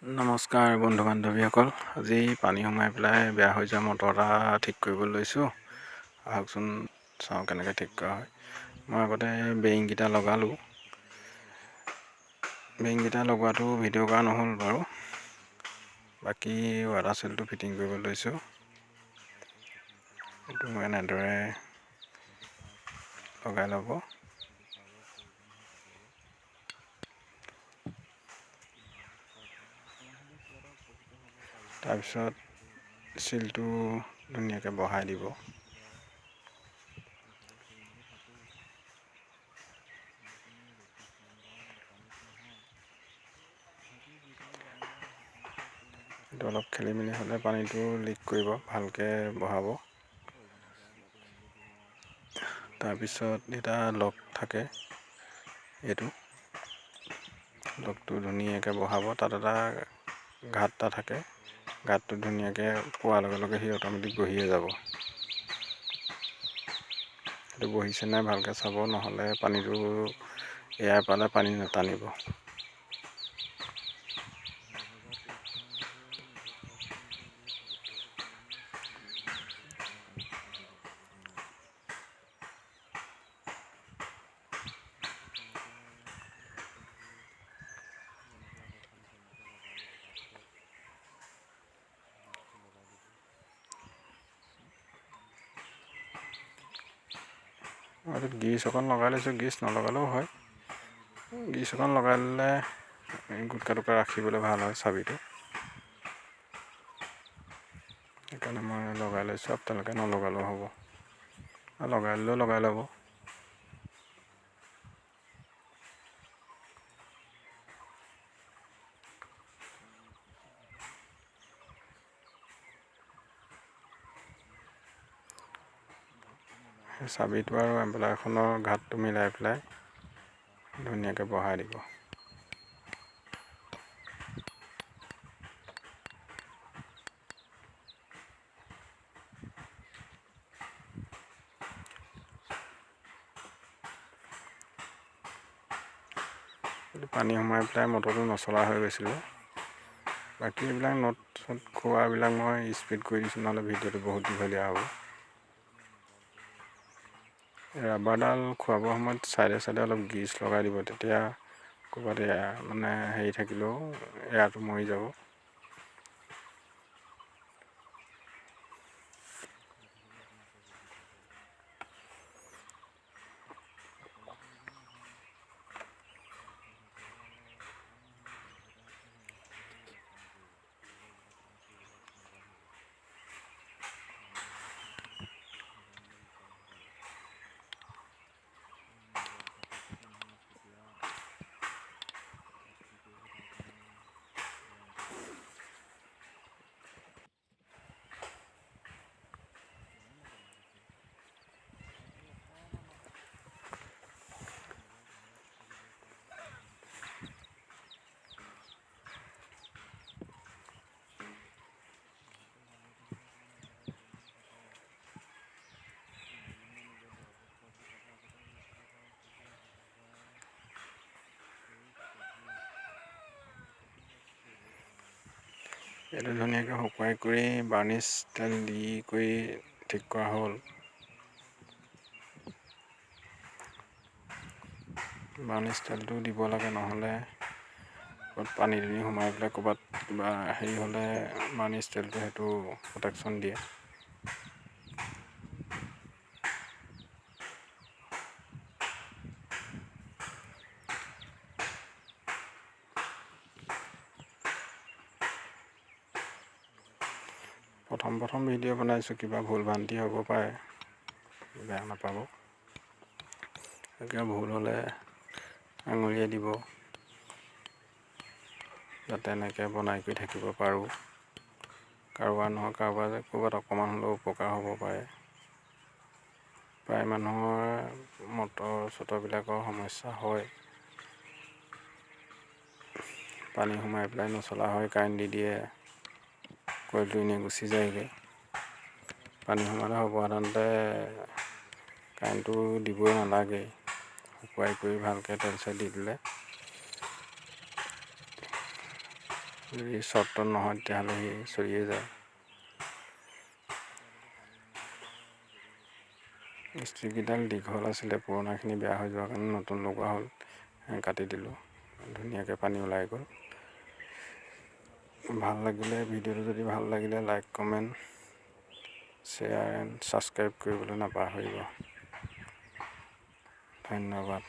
নমস্কাৰ বন্ধু বান্ধৱীসকল। আজি পানী সোমাই পেলাই বেয়া হৈ যোৱা মটৰ এটা ঠিক কৰিব লৈছোঁ। আহকচোন চাওঁ কেনেকৈ ঠিক কৰা হয়। মই আগতে বেৰিংকেইটা লগালোঁ। বেৰিংকেইটা লগোৱাটো ভিডিঅ' কৰা নহ'ল বাৰু। বাকী ৱাটাৰ চেলটো ফিটিং কৰিব লৈছোঁ। এইটো এনেদৰে লগাই ল'ব। তাৰপিছত চিলটো ধুনীয়াকৈ বহাই দিব। এইটো অলপ খেলি মেলি হ'লে পানীটো লিক কৰিব, ভালকৈ বহাব। তাৰপিছত এটা লক থাকে, এইটো লকটো ধুনীয়াকৈ বহাব। তাত এটা ঘাট এটা থাকে, ঘাটটো ধুনীয়াকৈ পোৱাৰ লগে লগে সি অট'মেটিক বহিয়ে যাব। সেইটো বহিছে নাই ভালকৈ চাব, নহ'লে পানীটো এয়াৰ পালে পানী নাটানিব। এইটোত গ্ৰীজ অকণ লগাই লৈছোঁ, গ্ৰীজ নলগালেও হয়। গ্ৰীজ অকণ লগাই ল'লে গুটকা টুকা ৰাখিবলৈ ভাল হয় চাবিটো। সেইকাৰণে মই লগাই লৈছোঁ, আপোনালোকে নলগালেও হ'ব। লগাই ল'লেও লগাই ল'ব। সেই চাবিটো আৰু এম্বেলাৰখনৰ ঘাটটো মিলাই পেলাই ধুনীয়াকৈ বহাই দিব। পানী সোমাই পেলাই মটৰটো নচলা হৈ গৈছিলে। বাকী এইবিলাক নট চট খোৱাবিলাক মই স্পীড কৰি দিছোঁ, নহ'লে ভিডিঅ'টো বহুত দীঘলীয়া হ'ব। ৰাবাৰডাল খোৱাবৰ সময়ত চাইডে চাইডে অলপ গ্ৰীজ লগাই দিব, তেতিয়া ক'ৰবাত মানে হেৰি থাকিলেও এয়াৰটো মৰি যাব। এইটো ধুনীয়াকৈ শুকুৱাই কৰি বাৰ্নিছ তেল দি কৰি ঠিক কৰা হ'ল। বাৰ্নিছ তেলটো দিব লাগে, নহ'লে ক'ৰবাত পানী দুনি সোমাই পেলাই ক'ৰবাত কিবা হেৰি হ'লে বাৰ্নিছ তেলটো সেইটো প্ৰটেকশ্যন দিয়ে। প্ৰথম ভিডিঅ' বনাইছোঁ, কিবা ভুল ভ্ৰান্তি হ'ব পাৰে, বেয়া নাপাব। কিবা ভুল হ'লে আঙুলিয়াই দিব, যাতে এনেকৈ বনাই কৰি থাকিব পাৰোঁ। কাৰোবাৰ নহয় কাৰোবাৰ ক'ৰবাত অকণমান হ'লেও উপকাৰ হ'ব পাৰে। প্ৰায় মানুহৰ মটৰ চটৰবিলাকৰ সমস্যা হয়। পানী সোমাই পেলাই নচলা হয়, কাৰেণ্ট দি দিয়ে, কইলটো এনেই গুচি যায়গৈ। পানী সোমালে সাধাৰণতে কাৰেণ্টটো দিবই নালাগে, শুকুৱাই কৰি ভালকৈ তেল চেল দি দিলে যদি শ্বৰ্ট নহয় তেতিয়াহ'লে সি চৰিয়ে যায়। ষ্টিককেইডাল দীঘল আছিলে, পুৰণাখিনি বেয়া হৈ যোৱাৰ কাৰণে নতুন লগোৱা হ'ল, কাটি দিলোঁ, ধুনীয়াকৈ পানী ওলাই গ'ল। ভাল লাগিলে ভিডিঅ'টো, যদি ভাল লাগিলে like comment share and subscribe কৰিবলৈ নাপাহৰিব। ধন্যবাদ।